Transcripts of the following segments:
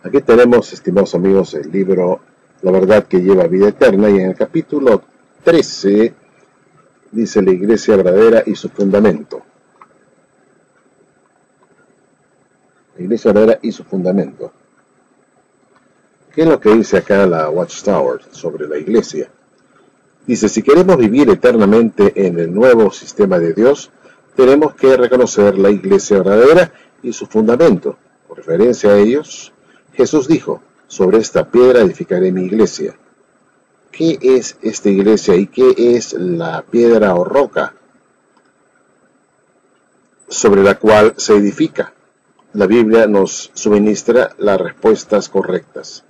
Aquí tenemos, estimados amigos, el libro La verdad que lleva a vida eterna, y en el capítulo 13 dice la iglesia verdadera y su fundamento. La iglesia verdadera y su fundamento. ¿Qué es lo que dice acá la Watchtower sobre la iglesia? Dice, si queremos vivir eternamente en el nuevo sistema de Dios, tenemos que reconocer la iglesia verdadera y su fundamento. Por referencia a ellos, Jesús dijo, sobre esta piedra edificaré mi iglesia. ¿Qué es esta iglesia y qué es la piedra o roca sobre la cual se edifica? La Biblia nos suministra las respuestas correctas.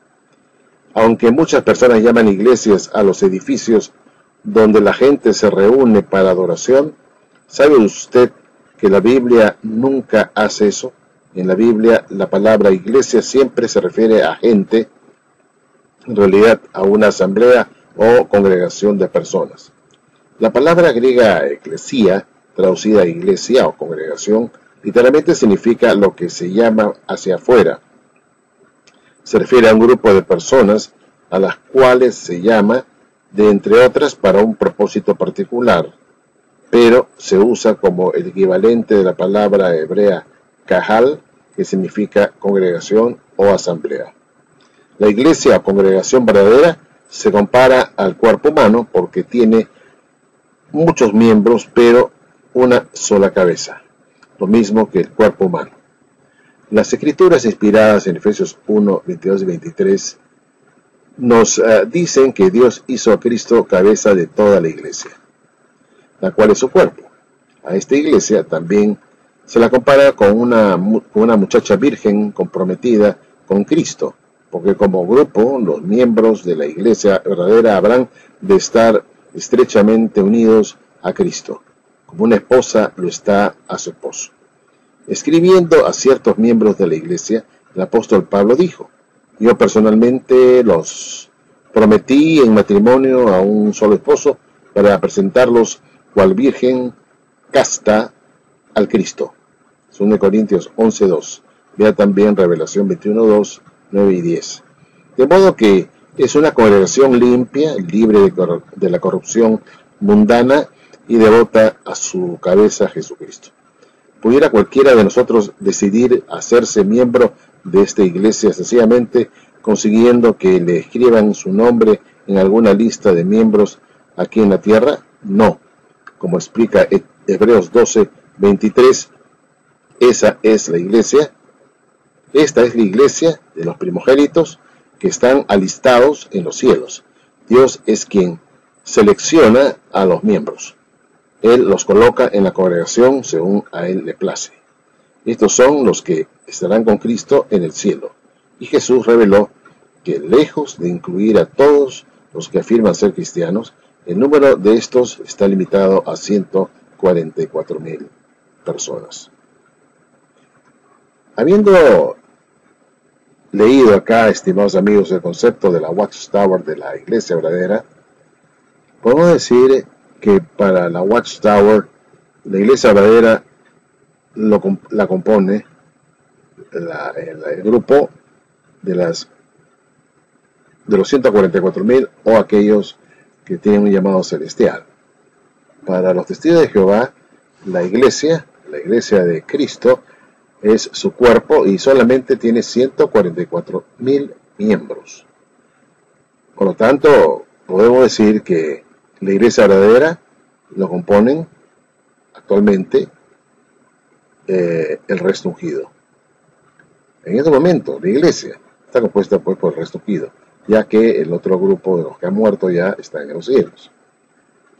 Aunque muchas personas llaman iglesias a los edificios donde la gente se reúne para adoración, ¿sabe usted que la Biblia nunca hace eso? En la Biblia, la palabra iglesia siempre se refiere a gente, en realidad a una asamblea o congregación de personas. La palabra griega eclesia, traducida a iglesia o congregación, literalmente significa lo que se llama hacia afuera. Se refiere a un grupo de personas a las cuales se llama, de entre otras, para un propósito particular, pero se usa como el equivalente de la palabra hebrea kahal, que significa congregación o asamblea. La iglesia o congregación verdadera se compara al cuerpo humano porque tiene muchos miembros, pero una sola cabeza, lo mismo que el cuerpo humano. Las escrituras inspiradas en Efesios 1, 22 y 23 nos dicen que Dios hizo a Cristo cabeza de toda la iglesia, la cual es su cuerpo. A esta iglesia también se la compara con una muchacha virgen comprometida con Cristo, porque como grupo, los miembros de la iglesia verdadera habrán de estar estrechamente unidos a Cristo, como una esposa lo está a su esposo. Escribiendo a ciertos miembros de la iglesia, el apóstol Pablo dijo, yo personalmente los prometí en matrimonio a un solo esposo para presentarlos cual virgen casta al Cristo. 2 Corintios 11:2. Vea también Revelación 21:2, 9 y 10. De modo que es una congregación limpia, libre de la corrupción mundana y devota a su cabeza Jesucristo. ¿Pudiera cualquiera de nosotros decidir hacerse miembro de esta iglesia sencillamente consiguiendo que le escriban su nombre en alguna lista de miembros aquí en la tierra? No. Como explica Hebreos 12:23, esa es la iglesia. Esta es la iglesia de los primogénitos que están alistados en los cielos. Dios es quien selecciona a los miembros. Él los coloca en la congregación según a Él le place. Estos son los que estarán con Cristo en el cielo. Y Jesús reveló que lejos de incluir a todos los que afirman ser cristianos, el número de estos está limitado a 144,000 personas. Habiendo leído acá, estimados amigos, el concepto de la Watchtower de la iglesia verdadera, podemos decir que para la Watchtower, la iglesia verdadera la compone el grupo de los 144,000 o aquellos que tienen un llamado celestial. Para los testigos de Jehová, la iglesia de Cristo, es su cuerpo y solamente tiene 144,000 miembros. Por lo tanto, podemos decir que la iglesia verdadera lo componen actualmente el resto ungido. En este momento, la iglesia está compuesta por el resto ungido, ya que el otro grupo de los que han muerto ya está en los cielos.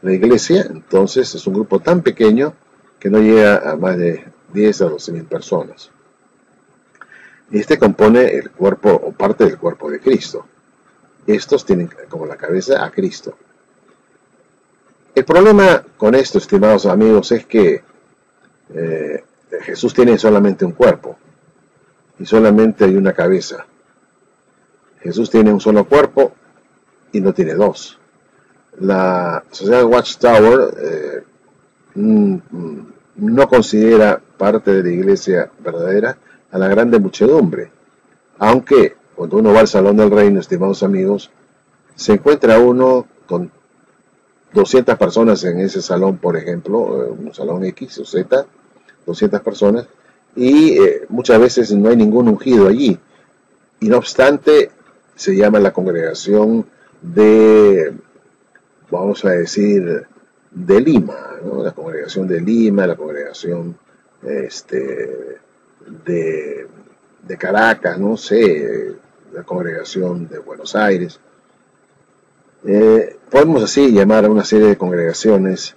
La iglesia, entonces, es un grupo tan pequeño que no llega a más de 10 a 12.000 personas. Este compone el cuerpo o parte del cuerpo de Cristo. Estos tienen como la cabeza a Cristo. El problema con esto, estimados amigos, es que Jesús tiene solamente un cuerpo y solamente hay una cabeza. Jesús tiene un solo cuerpo y no tiene dos. La sociedad Watchtower no considera parte de la iglesia verdadera a la grande muchedumbre, aunque cuando uno va al Salón del Reino, estimados amigos, se encuentra uno con 200 personas en ese salón, por ejemplo, un salón X o Z, 200 personas, y muchas veces no hay ningún ungido allí, y no obstante se llama la congregación de, vamos a decir, de Lima, ¿no? La congregación de Lima, la congregación de Caracas, no sé, la congregación de Buenos Aires. Podemos así llamar a una serie de congregaciones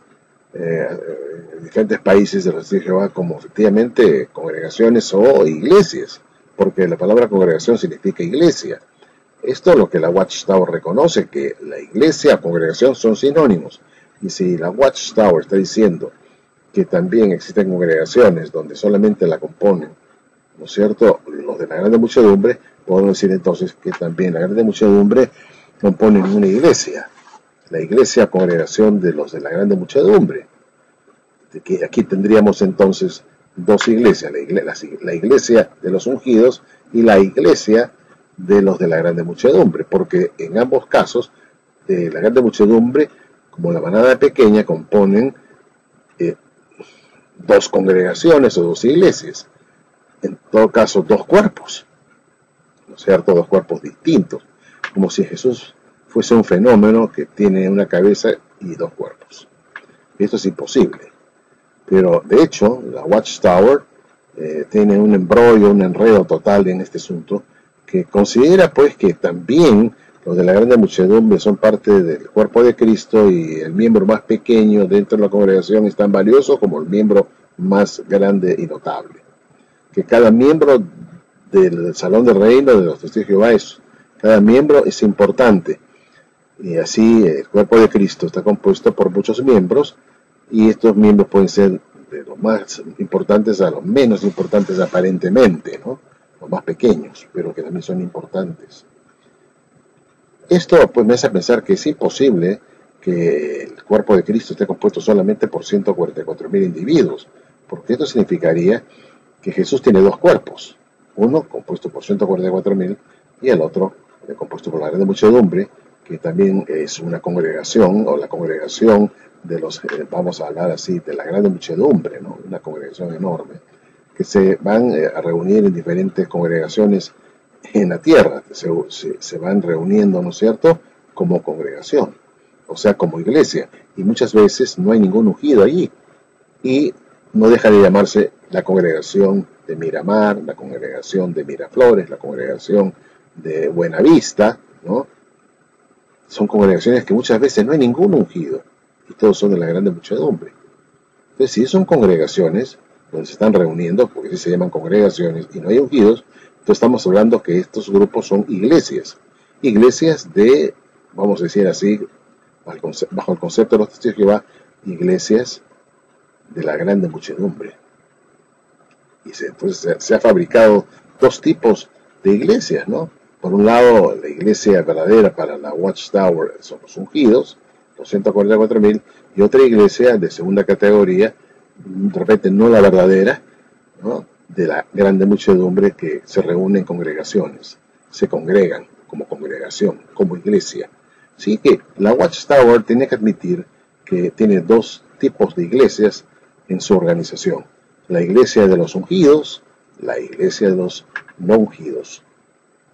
en diferentes países de los Testigos de Jehová como efectivamente congregaciones o iglesias, porque la palabra congregación significa iglesia. Esto es lo que la Watchtower reconoce, que la iglesia o congregación son sinónimos. Y si la Watchtower está diciendo que también existen congregaciones donde solamente la componen, ¿no es cierto?, los de la grande muchedumbre, podemos decir entonces que también la grande muchedumbre componen una iglesia, la iglesia congregación de los de la grande muchedumbre. Aquí tendríamos entonces dos iglesias, la iglesia de los ungidos y la iglesia de los de la grande muchedumbre, porque en ambos casos la grande muchedumbre como la manada pequeña componen dos congregaciones o dos iglesias, en todo caso dos cuerpos, ¿no es cierto?, dos cuerpos distintos, como si Jesús fuese un fenómeno que tiene una cabeza y dos cuerpos. Esto es imposible, pero de hecho la Watchtower tiene un embrollo, un enredo total en este asunto, que considera pues que también los de la grande muchedumbre son parte del cuerpo de Cristo y el miembro más pequeño dentro de la congregación es tan valioso como el miembro más grande y notable. Que cada miembro del Salón del Reino de los Testigos de Jehová cada miembro es importante. Y así el cuerpo de Cristo está compuesto por muchos miembros y estos miembros pueden ser de los más importantes a los menos importantes aparentemente, ¿no?, los más pequeños, pero que también son importantes. Esto pues me hace pensar que es imposible que el cuerpo de Cristo esté compuesto solamente por 144.000 individuos, porque esto significaría que Jesús tiene dos cuerpos, uno compuesto por 144.000 y el otro compuesto por la grande muchedumbre, que también es una congregación, o la congregación de los, vamos a hablar así, de la grande muchedumbre, ¿no?, una congregación enorme, que se van a reunir en diferentes congregaciones en la tierra, se van reuniendo, ¿no es cierto?, como congregación, o sea, como iglesia, y muchas veces no hay ningún ungido allí, y no deja de llamarse la congregación de Miramar, la congregación de Miraflores, la congregación de Buenavista, ¿no? Son congregaciones que muchas veces no hay ningún ungido, y todos son de la grande muchedumbre. Entonces, si son congregaciones donde se están reuniendo, porque así se llaman congregaciones, y no hay ungidos, entonces estamos hablando que estos grupos son iglesias de, vamos a decir así, bajo el concepto de los Testigos de Jehová, iglesias de la grande muchedumbre. Y entonces se ha fabricado dos tipos de iglesias, ¿no? Por un lado, la iglesia verdadera para la Watchtower son los ungidos, los 144.000, y otra iglesia de segunda categoría, de repente no la verdadera, ¿no?, de la grande muchedumbre que se reúne en congregaciones, se congregan como congregación, como iglesia. Así que la Watchtower tiene que admitir que tiene dos tipos de iglesias en su organización: la iglesia de los ungidos, la iglesia de los no ungidos.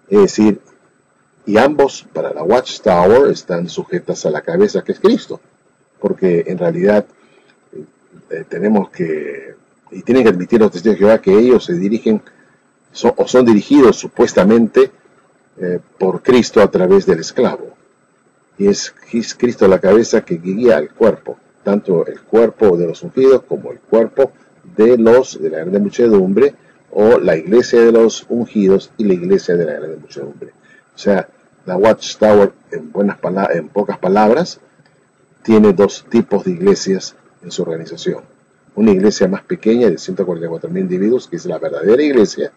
Es decir, y ambos para la Watchtower están sujetas a la cabeza que es Cristo, porque en realidad tenemos que, y tienen que admitir los Testigos de Jehová, que ellos se dirigen son dirigidos supuestamente por Cristo a través del esclavo. y es Cristo la cabeza que guía al cuerpo, tanto el cuerpo de los ungidos como el cuerpo de la grande muchedumbre, o la iglesia de los ungidos y la iglesia de la grande muchedumbre. O sea, la Watchtower, en pocas palabras, tiene dos tipos de iglesias en su organización. Una iglesia más pequeña de 144.000 individuos, que es la verdadera iglesia,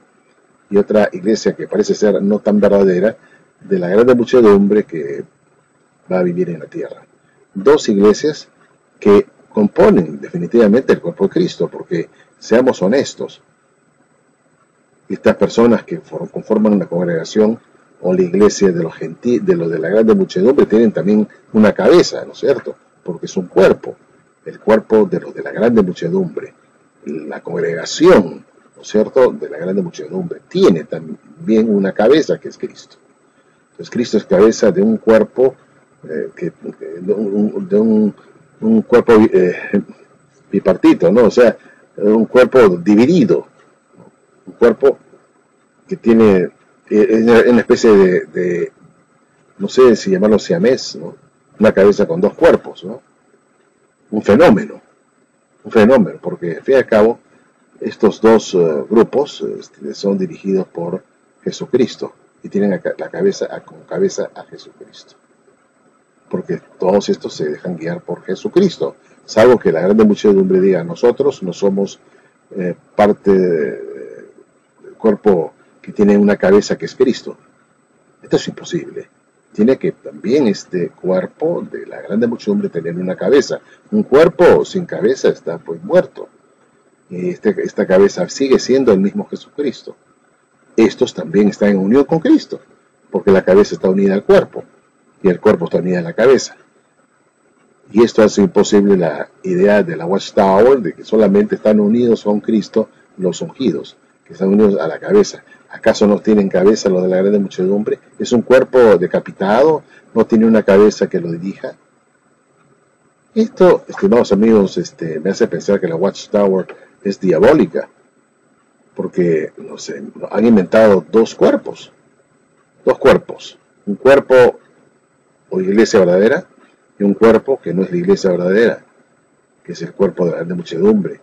y otra iglesia que parece ser no tan verdadera, de la grande muchedumbre que va a vivir en la tierra. Dos iglesias que componen definitivamente el cuerpo de Cristo, porque seamos honestos, estas personas que conforman una congregación o la iglesia de los de la grande muchedumbre tienen también una cabeza, ¿no es cierto? Porque es un cuerpo, el cuerpo de los de la grande muchedumbre, la congregación, ¿no es cierto?, de la grande muchedumbre tiene también una cabeza que es Cristo. Entonces Cristo es cabeza de un cuerpo, de un cuerpo bipartito, ¿no? O sea, un cuerpo dividido, un cuerpo que tiene una especie de no sé si llamarlo siamés, ¿no? Una cabeza con dos cuerpos, ¿no? Un fenómeno, porque al fin y al cabo estos dos grupos son dirigidos por Jesucristo y tienen como cabeza a Jesucristo, porque todos estos se dejan guiar por Jesucristo, salvo que la grande muchedumbre diga: nosotros no somos parte del cuerpo que tiene una cabeza que es Cristo. Esto es imposible. Tiene que también este cuerpo de la grande muchedumbre tener una cabeza. Un cuerpo sin cabeza está pues muerto. Y esta cabeza sigue siendo el mismo Jesucristo. Estos también están en unión con Cristo, porque la cabeza está unida al cuerpo y el cuerpo está unido a la cabeza. Y esto hace imposible la idea de la Watchtower, de que solamente están unidos con Cristo los ungidos, que están unidos a la cabeza. ¿Acaso no tienen cabeza los de la grande muchedumbre? ¿Es un cuerpo decapitado? ¿No tiene una cabeza que lo dirija? Esto, estimados amigos, me hace pensar que la Watchtower es diabólica, porque, no sé, han inventado dos cuerpos, un cuerpo o iglesia verdadera y un cuerpo que no es la iglesia verdadera, que es el cuerpo de la grande muchedumbre,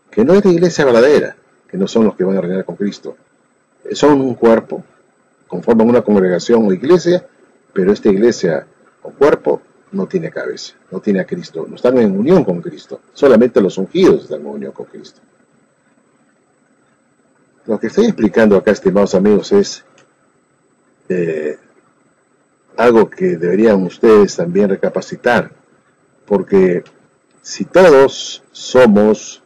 que no es la iglesia verdadera, que no son los que van a reinar con Cristo. Son un cuerpo, conforman una congregación o iglesia, pero esta iglesia o cuerpo no tiene cabeza, no tiene a Cristo, no están en unión con Cristo, solamente los ungidos están en unión con Cristo. Lo que estoy explicando acá, estimados amigos, es algo que deberían ustedes también recapacitar, porque si todos somos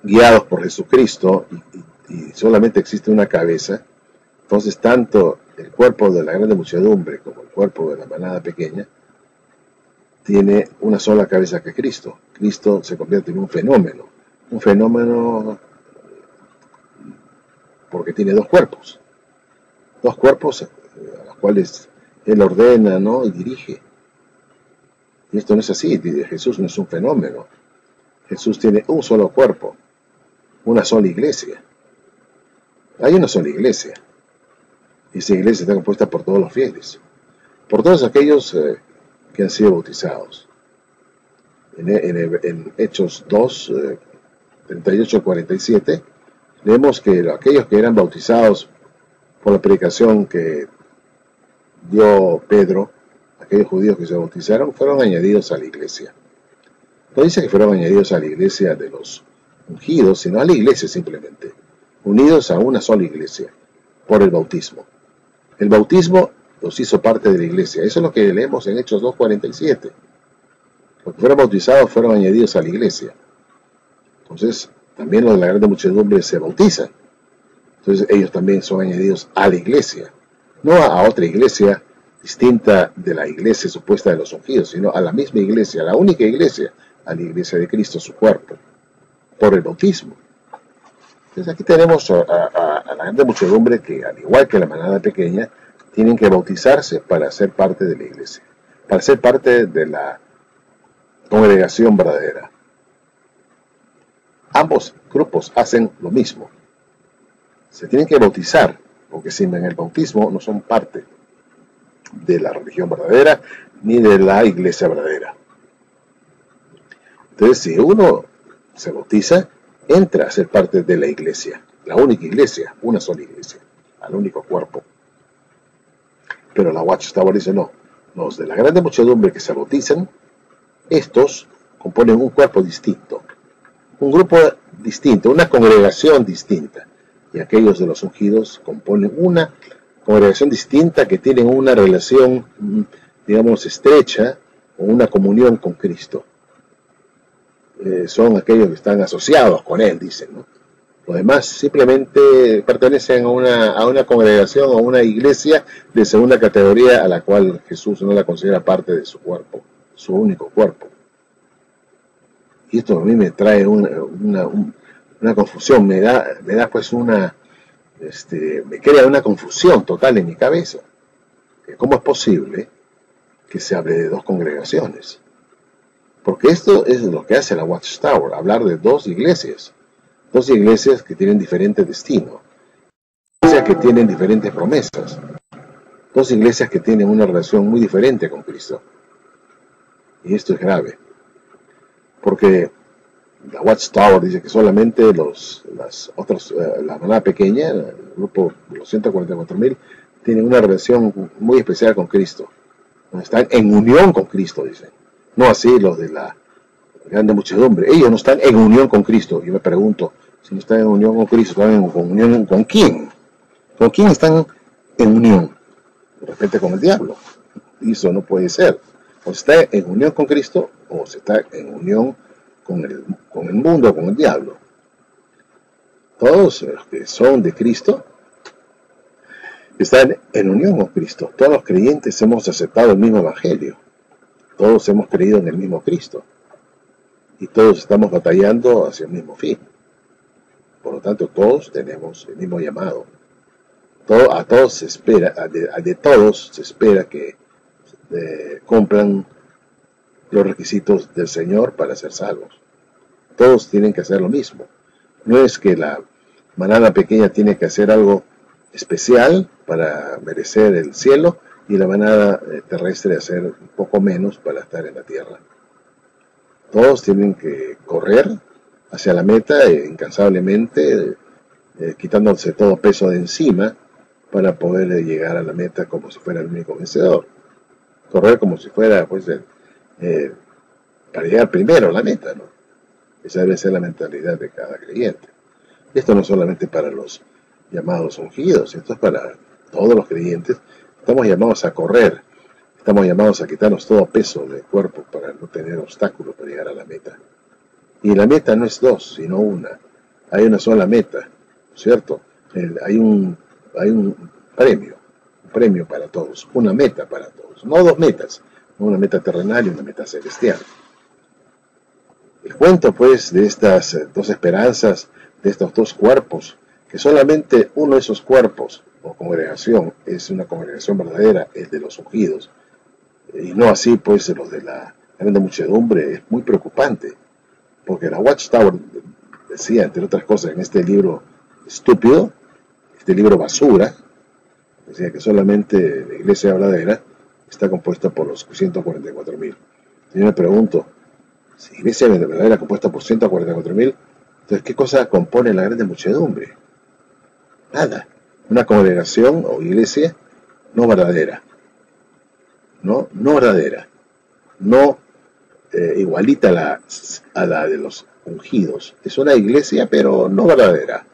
guiados por Jesucristo y solamente existe una cabeza, entonces tanto el cuerpo de la grande muchedumbre como el cuerpo de la manada pequeña tiene una sola cabeza que Cristo. Cristo se convierte en un fenómeno porque tiene dos cuerpos a los cuales Él ordena, ¿no?, y dirige. Y esto no es así. Jesús no es un fenómeno. Jesús tiene un solo cuerpo, una sola iglesia. Hay una sola iglesia. Y esa iglesia está compuesta por todos los fieles, por todos aquellos que han sido bautizados. En Hechos 2, 38-47, vemos que aquellos que eran bautizados por la predicación que dio Pedro, aquellos judíos que se bautizaron, fueron añadidos a la iglesia. No dice que fueron añadidos a la iglesia de los ungidos, sino a la iglesia simplemente, unidos a una sola iglesia, por el bautismo. El bautismo los hizo parte de la iglesia. Eso es lo que leemos en Hechos 2:47. Los que fueron bautizados fueron añadidos a la iglesia. Entonces, también los de la grande muchedumbre se bautizan. Entonces, ellos también son añadidos a la iglesia. No a otra iglesia distinta de la iglesia supuesta de los ungidos, sino a la misma iglesia, a la única iglesia, a la iglesia de Cristo, su cuerpo, por el bautismo. Entonces, aquí tenemos a la grande muchedumbre que, al igual que la manada pequeña, tienen que bautizarse para ser parte de la iglesia, para ser parte de la congregación verdadera. Ambos grupos hacen lo mismo. Se tienen que bautizar, porque sin el bautismo no son parte de la religión verdadera ni de la iglesia verdadera. Entonces, si uno se bautiza, entra a ser parte de la iglesia, la única iglesia, una sola iglesia, al único cuerpo. Pero la Watchtower dice no, los de la grande muchedumbre que se bautizan, estos componen un cuerpo distinto, un grupo distinto, una congregación distinta, y aquellos de los ungidos componen una congregación distinta que tienen una relación, digamos, estrecha o una comunión con Cristo. Son aquellos que están asociados con Él, dicen, ¿no? Los demás simplemente pertenecen a una congregación o una iglesia de segunda categoría a la cual Jesús no la considera parte de su cuerpo, su único cuerpo. Y esto a mí me trae una confusión, me da pues me crea una confusión total en mi cabeza. ¿Cómo es posible que se hable de dos congregaciones? Porque esto es lo que hace la Watchtower, hablar de dos iglesias que tienen diferente destino, iglesias que tienen diferentes promesas, dos iglesias que tienen una relación muy diferente con Cristo. Y esto es grave, porque la Watchtower dice que solamente la manada pequeña, el grupo de los 144.000, tienen una relación muy especial con Cristo. Están en unión con Cristo, dicen. No así los de la grande muchedumbre. Ellos no están en unión con Cristo. Yo me pregunto, si no están en unión con Cristo, ¿están en unión con quién? ¿Con quién están en unión? De repente con el diablo. Y eso no puede ser. O se está en unión con Cristo, o se está en unión con el mundo, con el diablo. Todos los que son de Cristo están en unión con Cristo. Todos los creyentes hemos aceptado el mismo evangelio. Todos hemos creído en el mismo Cristo. Y todos estamos batallando hacia el mismo fin. Por lo tanto, todos tenemos el mismo llamado. A todos se espera, de todos se espera que cumplan los requisitos del Señor para ser salvos. Todos tienen que hacer lo mismo. No es que la manada pequeña tiene que hacer algo especial para merecer el cielo y la manada terrestre hacer un poco menos para estar en la tierra. Todos tienen que correr hacia la meta incansablemente, quitándose todo peso de encima para poder llegar a la meta como si fuera el único vencedor. Correr como si fuera, pues, para llegar primero a la meta, ¿no? Esa debe ser la mentalidad de cada creyente. Esto no solamente para los llamados ungidos, esto es para todos los creyentes. Estamos llamados a correr, estamos llamados a quitarnos todo peso del cuerpo para no tener obstáculos para llegar a la meta. Y la meta no es dos, sino una. Hay una sola meta, ¿cierto? Hay un premio para todos, una meta para todos, no dos metas, no una meta terrenal y una meta celestial. El cuento, pues, de estas dos esperanzas, de estos dos cuerpos, que solamente uno de esos cuerpos o congregación es una congregación verdadera, el de los ungidos, y no así, pues, los de la grande muchedumbre, es muy preocupante, porque la Watchtower decía, entre otras cosas, en este libro estúpido, este libro basura, decía que solamente la iglesia verdadera está compuesta por los 144.000. Yo me pregunto, si la iglesia verdadera compuesta por 144.000, entonces, ¿qué cosa compone la grande muchedumbre? Nada. Una congregación o iglesia no verdadera. No verdadera. No igualita a la de los ungidos. Es una iglesia, pero no verdadera.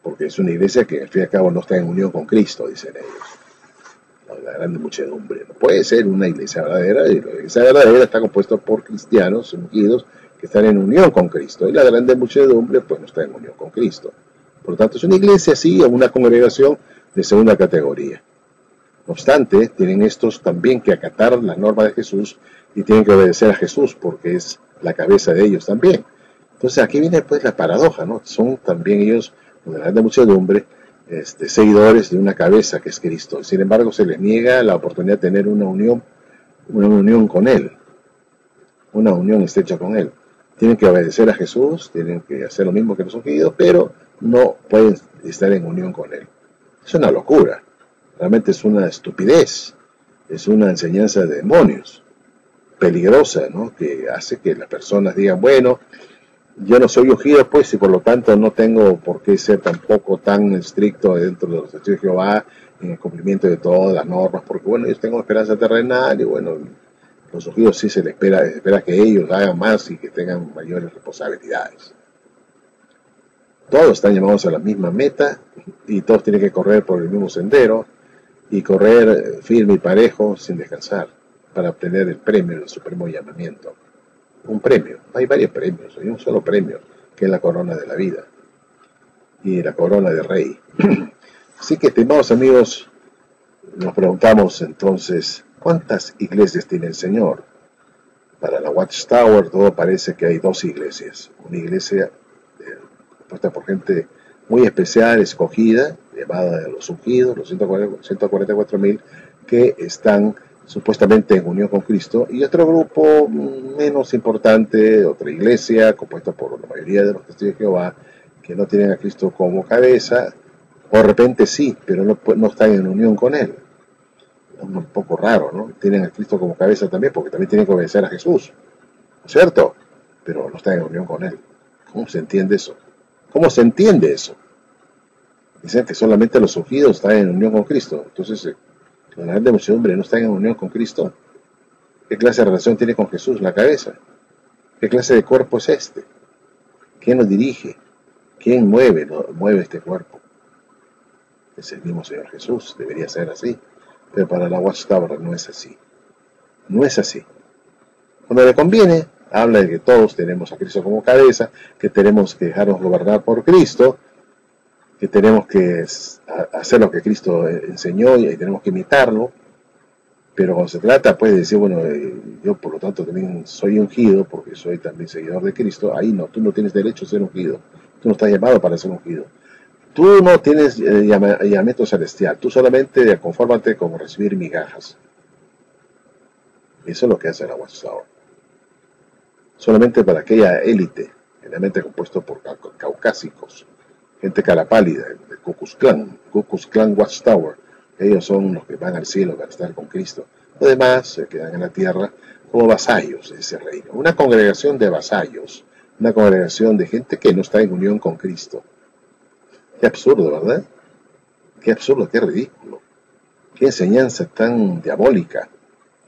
Porque es una iglesia que al fin y al cabo no está en unión con Cristo, dicen ellos. La grande muchedumbre. No puede ser una iglesia verdadera, y la iglesia verdadera está compuesta por cristianos ungidos que están en unión con Cristo, y la grande muchedumbre pues no está en unión con Cristo. Por lo tanto, es una iglesia, sí, o una congregación de segunda categoría. No obstante, tienen estos también que acatar la norma de Jesús y tienen que obedecer a Jesús porque es la cabeza de ellos también. Entonces aquí viene pues la paradoja, ¿no? Son también ellos, de la grande muchedumbre, seguidores de una cabeza que es Cristo. Sin embargo, se les niega la oportunidad de tener una unión con Él, una unión estrecha con Él. Tienen que obedecer a Jesús, tienen que hacer lo mismo que los ungidos, pero no pueden estar en unión con Él. Es una locura. Realmente es una estupidez, es una enseñanza de demonios, peligrosa, ¿no? Que hace que las personas digan, bueno, yo no soy ungido, pues, y por lo tanto no tengo por qué ser tampoco tan estricto dentro de los testigos de Jehová en el cumplimiento de todas las normas, porque, bueno, yo tengo esperanza terrenal y, bueno, los ungidos sí se les espera que ellos hagan más y que tengan mayores responsabilidades. Todos están llamados a la misma meta y todos tienen que correr por el mismo sendero y correr firme y parejo sin descansar para obtener el premio del supremo llamamiento. Un premio, hay varios premios, hay un solo premio, que es la corona de la vida y la corona de rey. Así que, estimados amigos, nos preguntamos entonces, ¿cuántas iglesias tiene el Señor? Para la Watchtower todo parece que hay dos iglesias. Una iglesia compuesta por gente muy especial, escogida, llamada los ungidos, los 144.000 que están supuestamente en unión con Cristo, y otro grupo menos importante, otra iglesia compuesta por la mayoría de los testigos de Jehová, que no tienen a Cristo como cabeza, o de repente sí, pero no están en unión con Él. Es un poco raro, ¿no? Tienen a Cristo como cabeza también, porque también tienen que obedecer a Jesús, ¿no es cierto? Pero no están en unión con Él. ¿Cómo se entiende eso? ¿Cómo se entiende eso? Dicen que solamente los ungidos están en unión con Cristo. Entonces, la grande muchedumbre no está en unión con Cristo. ¿Qué clase de relación tiene con Jesús, la cabeza? ¿Qué clase de cuerpo es este? ¿Quién lo dirige? ¿Quién mueve este cuerpo? Es el mismo Señor Jesús, debería ser así. Pero para la Watchtower no es así. No es así. Cuando le conviene, habla de que todos tenemos a Cristo como cabeza, que tenemos que dejarnos gobernar por Cristo, que tenemos que hacer lo que Cristo enseñó y tenemos que imitarlo. Pero cuando se trata, pues, de decir, bueno, yo por lo tanto también soy ungido, porque soy también seguidor de Cristo, ahí no, tú no tienes derecho a ser ungido. Tú no estás llamado para ser ungido. Tú no tienes llamamiento celestial. Tú solamente confórmate con recibir migajas. Eso es lo que hace la Watchtower. Solamente para aquella élite, generalmente compuesto por caucásicos, gente cara pálida, el Ku Klux Klan Watchtower. Ellos son los que van al cielo para estar con Cristo. Los demás se quedan en la tierra como vasallos de ese reino. Una congregación de vasallos, una congregación de gente que no está en unión con Cristo. Qué absurdo, ¿verdad? Qué absurdo, qué ridículo. Qué enseñanza tan diabólica.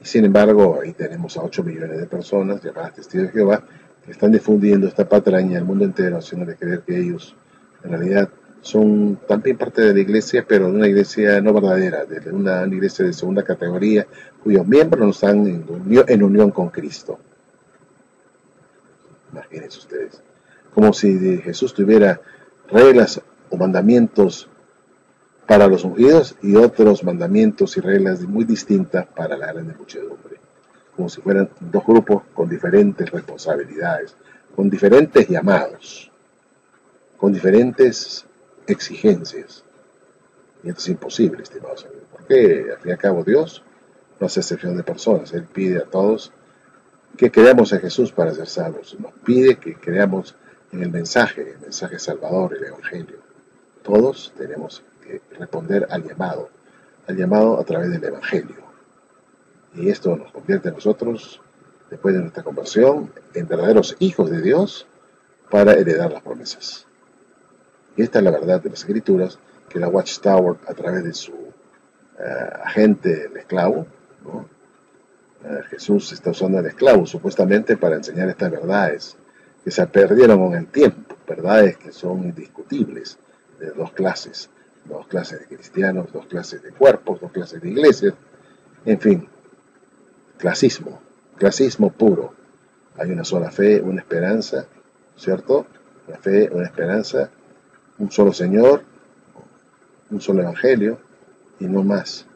Y sin embargo, ahí tenemos a 8 millones de personas llamadas testigos de Jehová que están difundiendo esta patraña al mundo entero, haciéndole creer que ellos en realidad son también parte de la iglesia, pero de una iglesia no verdadera, de una iglesia de segunda categoría, cuyos miembros no están en unión con Cristo. Imagínense ustedes. Como si Jesús tuviera reglas o mandamientos para los ungidos y otros mandamientos y reglas muy distintas para la grande muchedumbre. Como si fueran dos grupos con diferentes responsabilidades, con diferentes llamados, con diferentes exigencias. Y esto es imposible, estimados amigos, porque al fin y al cabo Dios no hace excepción de personas. Él pide a todos que creamos en Jesús para ser salvos. Nos pide que creamos en el mensaje salvador, el Evangelio. Todos tenemos que responder al llamado a través del Evangelio. Y esto nos convierte a nosotros, después de nuestra conversión, en verdaderos hijos de Dios para heredar las promesas. Y esta es la verdad de las Escrituras, que la Watchtower, a través de su agente, el esclavo, ¿no? Jesús está usando al esclavo supuestamente para enseñar estas verdades que se perdieron con el tiempo, verdades que son indiscutibles, de dos clases de cristianos, dos clases de cuerpos, dos clases de iglesias, en fin, clasismo puro. Hay una sola fe, una esperanza, ¿cierto? Una fe, una esperanza, un solo Señor, un solo Evangelio y no más.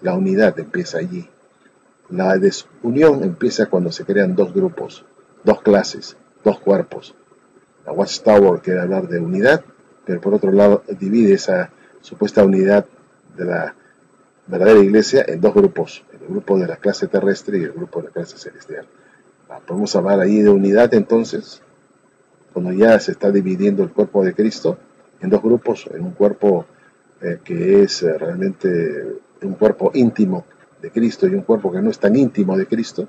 La unidad empieza allí. La desunión empieza cuando se crean dos grupos, dos clases, dos cuerpos. La Watchtower quiere hablar de unidad, pero por otro lado divide esa supuesta unidad de la verdadera iglesia en dos grupos, el grupo de la clase terrestre y el grupo de la clase celestial. Podemos hablar ahí de unidad entonces, cuando ya se está dividiendo el cuerpo de Cristo en dos grupos, en un cuerpo que es realmente un cuerpo íntimo de Cristo y un cuerpo que no es tan íntimo de Cristo.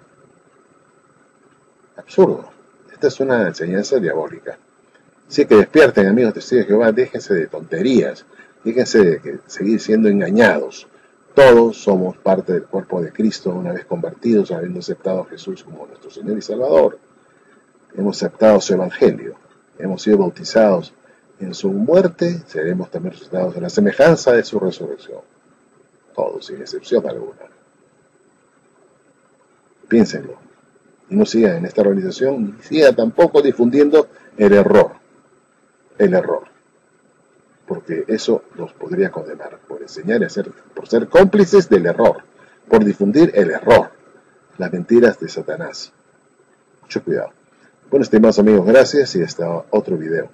Absurdo. Esta es una enseñanza diabólica. Así que despierten, amigos testigos de Jehová, déjense de tonterías, déjense de seguir siendo engañados. Todos somos parte del cuerpo de Cristo una vez convertidos, habiendo aceptado a Jesús como nuestro Señor y Salvador. Hemos aceptado su Evangelio, hemos sido bautizados en su muerte, seremos también resucitados en la semejanza de su resurrección. Todos, sin excepción alguna. Piénsenlo. Y no sigan en esta organización, ni sigan tampoco difundiendo el error. Porque eso los podría condenar por enseñar y por ser cómplices del error, por difundir el error, las mentiras de Satanás. Mucho cuidado. Bueno, estimados amigos, gracias y hasta otro video.